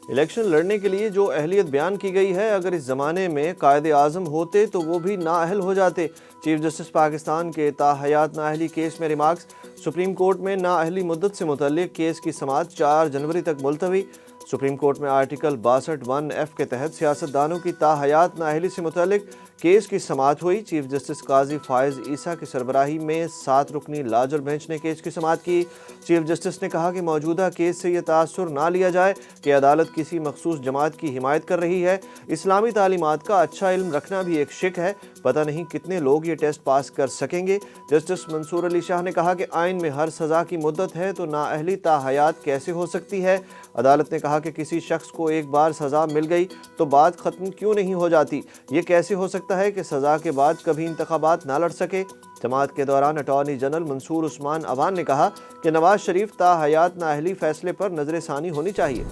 Election لڑنے کے لیے جو اہلیت بیان کی گئی ہے، اگر اس زمانے میں قائد اعظم ہوتے تو وہ بھی نااہل ہو جاتے۔ چیف جسٹس پاکستان کے تاحیات نااہلی کیس میں ریمارکس۔ سپریم کورٹ میں نااہلی مدت سے متعلق کیس کی سماعت 4 جنوری تک ملتوی۔ سپریم کورٹ میں آرٹیکل 62(1)(f) کے تحت سیاستدانوں کی تاحیات نااہلی سے متعلق کیس کی سماعت ہوئی۔ چیف جسٹس قاضی فائز عیسیٰ کی سربراہی میں 7 رکنی لارجر بینچ نے کیس کی سماعت کی۔ چیف جسٹس نے کہا کہ موجودہ کیس سے یہ تاثر نہ لیا جائے کہ عدالت کسی مخصوص جماعت کی حمایت کر رہی ہے۔ اسلامی تعلیمات کا اچھا علم رکھنا بھی ایک شک ہے، پتہ نہیں کتنے لوگ یہ ٹیسٹ پاس کر سکیں گے۔ جسٹس منصور علی شاہ نے کہا کہ آئین میں ہر سزا کی مدت ہے تو نااہلی تاحیات کیسے ہو سکتی ہے۔ عدالت نے کہا کہ کسی شخص کو ایک بار سزا مل گئی تو بات ختم کیوں نہیں ہو جاتی؟ یہ کیسے ہو سکتا ہے کہ سزا کے بعد کبھی انتخابات نہ لڑ سکے؟ سماعت کے دوران اٹارنی جنرل منصور عثمان عوان نے کہا کہ نواز شریف تاحیات نااہلی فیصلے پر نظر ثانی ہونی چاہیے۔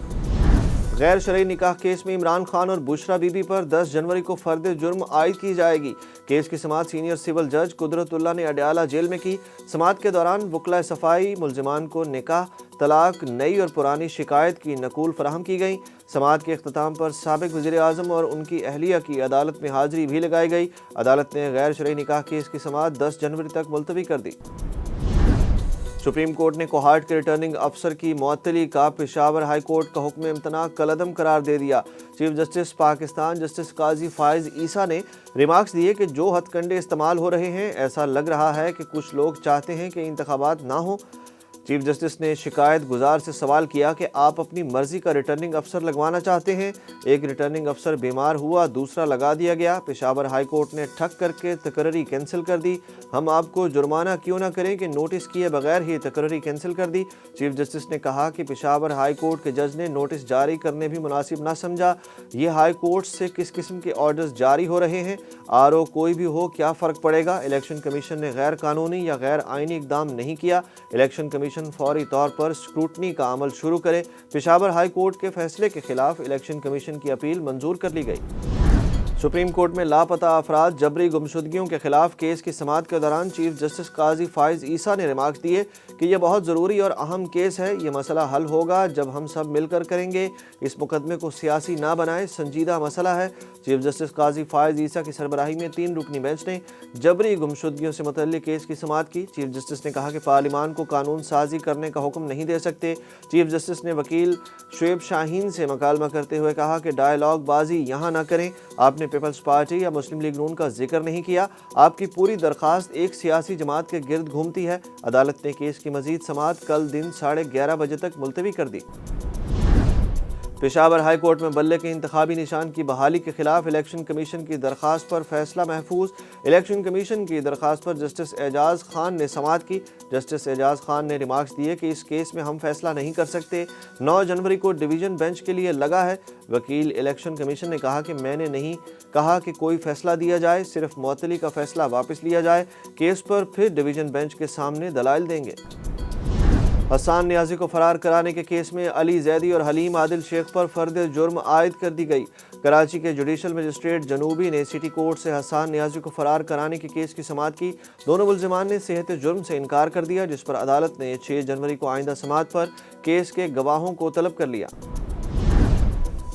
غیر شرعی نکاح کیس میں عمران خان اور بشرا بی بی پر 10 جنوری کو فرد جرم عائد کی جائے گی۔ کیس کی سماعت سینئر سول جج قدرت اللہ نے اڈیالہ جیل میں کی۔ سماعت کے دوران وکلاء صفائی ملزمان کو نکاح، طلاق، نئی اور پرانی شکایت کی نقول فراہم کی گئی۔ سماعت کے اختتام پر سابق وزیر اعظم اور ان کی اہلیہ کی عدالت میں حاضری بھی لگائی گئی۔ عدالت نے غیر شرعی نکاح کیس کی سماعت 10 جنوری تک ملتوی کر دی۔ سپریم کورٹ نے کوہاٹ کے ریٹرننگ افسر کی معطلی کا پشاور ہائی کورٹ کا حکم امتناع کالعدم قرار دے دیا۔ چیف جسٹس پاکستان جسٹس قاضی فائز عیسیٰ نے ریمارکس دیے کہ جو ہتھ کنڈے استعمال ہو رہے ہیں، ایسا لگ رہا ہے کہ کچھ لوگ چاہتے ہیں کہ انتخابات نہ ہوں۔ چیف جسٹس نے شکایت گزار سے سوال کیا کہ آپ اپنی مرضی کا ریٹرننگ افسر لگوانا چاہتے ہیں۔ ایک ریٹرننگ افسر بیمار ہوا، دوسرا لگا دیا گیا۔ پشاور ہائی کورٹ نے ٹھک کر کے تقرری کینسل کر دی۔ ہم آپ کو جرمانہ کیوں نہ کریں کہ نوٹس کیے بغیر ہی تقرری کینسل کر دی۔ چیف جسٹس نے کہا کہ پشاور ہائی کورٹ کے جج نے نوٹس جاری کرنے بھی مناسب نہ سمجھا۔ یہ ہائی کورٹ سے کس قسم کے آرڈرز جاری ہو رہے ہیں؟ RO کوئی بھی ہو، کیا فرق پڑے گا؟ الیکشن کمیشن نے غیر قانونی یا غیر آئینی اقدام نہیں کیا۔ الیکشن کمیشن فوری طور پر اسکروٹنی کا عمل شروع کرے۔ پشاور ہائی کورٹ کے فیصلے کے خلاف الیکشن کمیشن کی اپیل منظور کر لی گئی۔ سپریم کورٹ میں لاپتہ افراد جبری گمشدگیوں کے خلاف کیس کی سماعت کے دوران چیف جسٹس قاضی فائز عیسیٰ نے ریمارکس دیے کہ یہ بہت ضروری اور اہم کیس ہے۔ یہ مسئلہ حل ہوگا جب ہم سب مل کر کریں گے۔ اس مقدمے کو سیاسی نہ بنائیں، سنجیدہ مسئلہ ہے۔ چیف جسٹس قاضی فائز عیسیٰ کی سربراہی میں 3 رکنی بینچ نے جبری گمشدگیوں سے متعلق کیس کی سماعت کی۔ چیف جسٹس نے کہا کہ پارلیمان کو قانون سازی کرنے کا حکم نہیں دے سکتے۔ چیف جسٹس نے وکیل شعیب شاہین سے مکالمہ کرتے ہوئے کہا کہ ڈائیلاگ بازی یہاں نہ کریں۔ آپ نے پیپلز پارٹی یا مسلم لیگ نون کا ذکر نہیں کیا۔ آپ کی پوری درخواست ایک سیاسی جماعت کے گرد گھومتی ہے۔ عدالت نے کیس کی مزید سماعت کل دن 11:30 بجے تک ملتوی کر دی۔ پشاور ہائی کورٹ میں بلے کے انتخابی نشان کی بحالی کے خلاف الیکشن کمیشن کی درخواست پر فیصلہ محفوظ۔ الیکشن کمیشن کی درخواست پر جسٹس اعجاز خان نے سماعت کی۔ جسٹس اعجاز خان نے ریمارکس دیے کہ اس کیس میں ہم فیصلہ نہیں کر سکتے۔ 9 جنوری کو ڈویژن بینچ کے لیے لگا ہے۔ وکیل الیکشن کمیشن نے کہا کہ میں نے نہیں کہا کہ کوئی فیصلہ دیا جائے، صرف معطلی کا فیصلہ واپس لیا جائے۔ کیس پر پھر ڈویژن بینچ کے سامنے دلائل دیں گے۔ حسان نیازی کو فرار کرانے کے کیس میں علی زیدی اور حلیم عادل شیخ پر فرد جرم عائد کر دی گئی۔ کراچی کے جوڈیشل مجسٹریٹ جنوبی نے سٹی کورٹ سے حسان نیازی کو فرار کرانے کے کیس کی سماعت کی۔ دونوں ملزمان نے صحت جرم سے انکار کر دیا، جس پر عدالت نے 6 جنوری کو آئندہ سماعت پر کیس کے گواہوں کو طلب کر لیا۔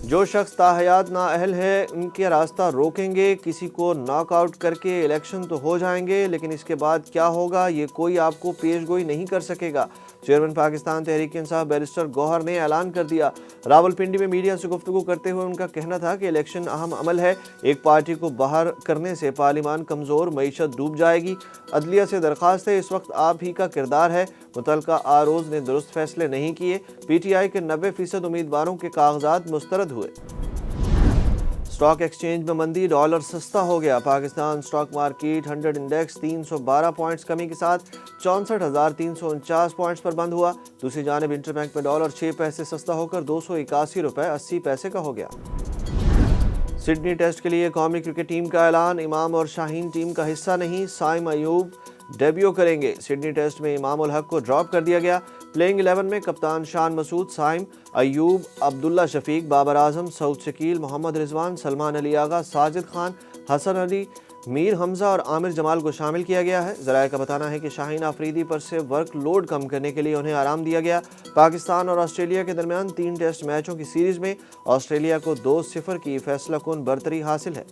جو شخص تاحیات نااہل ہے ان کے راستہ روکیں گے، کسی کو ناک آؤٹ کر کے الیکشن تو ہو جائیں گے، لیکن اس کے بعد کیا ہوگا یہ کوئی آپ کو پیش گوئی نہیں کر سکے گا۔ چیئرمین پاکستان تحریک انصاف بیرسٹر گوہر نے اعلان کر دیا۔ راولپنڈی میں میڈیا سے گفتگو کرتے ہوئے ان کا کہنا تھا کہ الیکشن اہم عمل ہے، ایک پارٹی کو باہر کرنے سے پارلیمان کمزور، معیشت ڈوب جائے گی۔ عدلیہ سے درخواست ہے، اس وقت آپ ہی کا کردار ہے، متعلقہ ROs نے درست فیصلے نہیں کیے۔ PTI کے 90% امیدواروں کے کاغذات مسترد ہوئے۔ اسٹاک ایکسچینج میں مندی، ڈالر سستا ہو گیا۔ Pakistan stock market 100 index 312 points کمی کے ساتھ 64,349 پوائنٹس پر بند ہوا۔ دوسری جانب انٹر بینک میں ڈالر 6 پیسے سستا ہو کر 281 روپے 80 پیسے کا ہو گیا۔ سڈنی ٹیسٹ کے لیے قومی کرکٹ ٹیم کا اعلان، امام اور شاہین ٹیم کا حصہ نہیں، سائم ایوب ڈیبیو کریں گے۔ سڈنی ٹیسٹ میں امام الحق کو ڈراپ کر دیا گیا۔ پلینگ 11 میں کپتان شان مسعود، سائم ایوب، عبداللہ شفیق، بابر اعظم، سعود شکیل، محمد رضوان، سلمان علی آغا، ساجد خان، حسن علی، میر حمزہ اور عامر جمال کو شامل کیا گیا ہے۔ ذرائع کا بتانا ہے کہ شاہین آفریدی پر سے ورک لوڈ کم کرنے کے لیے انہیں آرام دیا گیا۔ پاکستان اور آسٹریلیا کے درمیان 3 ٹیسٹ میچوں کی سیریز میں آسٹریلیا کو 2-0 کی فیصلہ کن برتری حاصل ہے۔